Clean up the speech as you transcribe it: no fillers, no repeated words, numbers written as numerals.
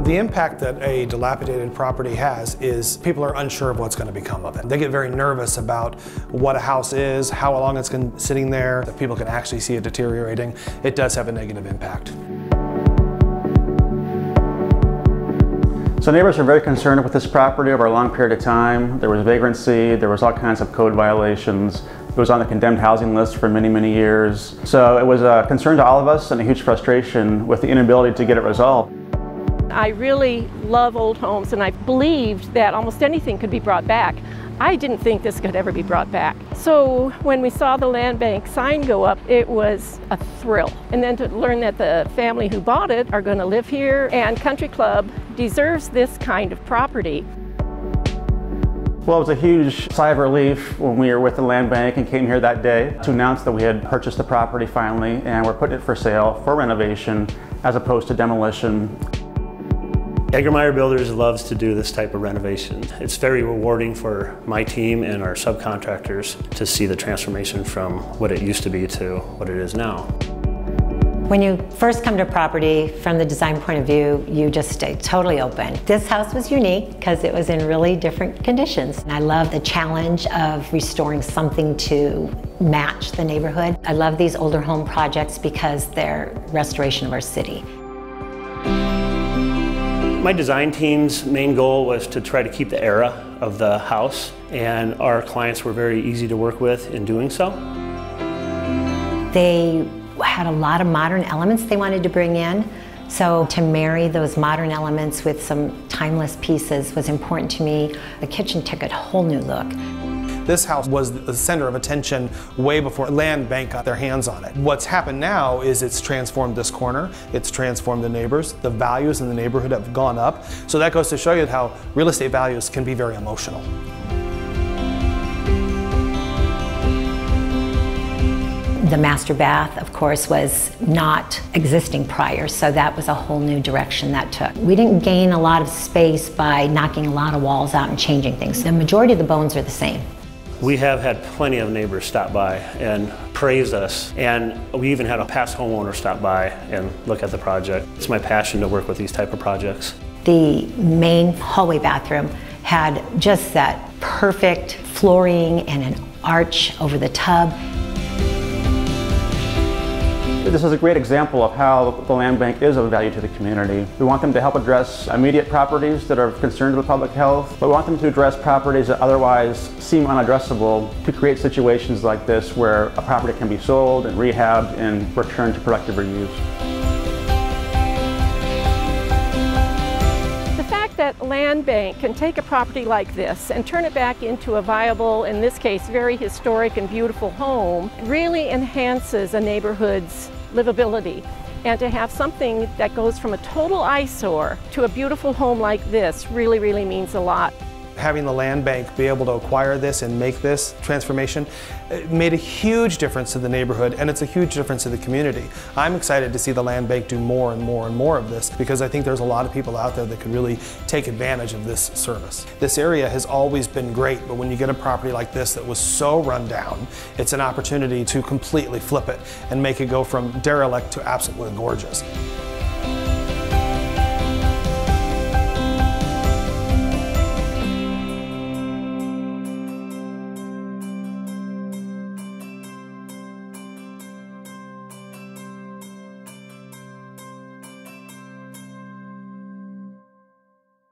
The impact that a dilapidated property has is people are unsure of what's going to become of it. They get very nervous about what a house is, how long it's been sitting there, that people can actually see it deteriorating. It does have a negative impact. So neighbors are very concerned with this property over a long period of time. There was vagrancy, there was all kinds of code violations. It was on the condemned housing list for many, many years. So it was a concern to all of us and a huge frustration with the inability to get it resolved. I really love old homes, and I believed that almost anything could be brought back. I didn't think this could ever be brought back. So when we saw the land bank sign go up, it was a thrill. And then to learn that the family who bought it are going to live here, and Country Club deserves this kind of property. Well, it was a huge sigh of relief when we were with the land bank and came here that day to announce that we had purchased the property finally, and we're putting it for sale for renovation as opposed to demolition. Eggermeyer Builders loves to do this type of renovation. It's very rewarding for my team and our subcontractors to see the transformation from what it used to be to what it is now. When you first come to a property, from the design point of view, you just stay totally open. This house was unique because it was in really different conditions. And I love the challenge of restoring something to match the neighborhood. I love these older home projects because they're restoration of our city. My design team's main goal was to try to keep the era of the house, and our clients were very easy to work with in doing so. They had a lot of modern elements they wanted to bring in, so to marry those modern elements with some timeless pieces was important to me. The kitchen took a whole new look. This house was the center of attention way before Land Bank got their hands on it. What's happened now is it's transformed this corner, it's transformed the neighbors, the values in the neighborhood have gone up. So that goes to show you how real estate values can be very emotional. The master bath, of course, was not existing prior, so that was a whole new direction that took. We didn't gain a lot of space by knocking a lot of walls out and changing things. The majority of the bones are the same. We have had plenty of neighbors stop by and praise us, and we even had a past homeowner stop by and look at the project. It's my passion to work with these type of projects. The main hallway bathroom had just that perfect flooring and an arch over the tub. This is a great example of how the land bank is of value to the community. We want them to help address immediate properties that are of concern to the public health, but we want them to address properties that otherwise seem unaddressable to create situations like this where a property can be sold and rehabbed and returned to productive reuse. The fact that Land Bank can take a property like this and turn it back into a viable, in this case, very historic and beautiful home really enhances a neighborhood's livability. And to have something that goes from a total eyesore to a beautiful home like this really, really means a lot. Having the land bank be able to acquire this and make this transformation made a huge difference to the neighborhood, and it's a huge difference to the community. I'm excited to see the land bank do more and more and more of this because I think there's a lot of people out there that could really take advantage of this service. This area has always been great, but when you get a property like this that was so run down, it's an opportunity to completely flip it and make it go from derelict to absolutely gorgeous.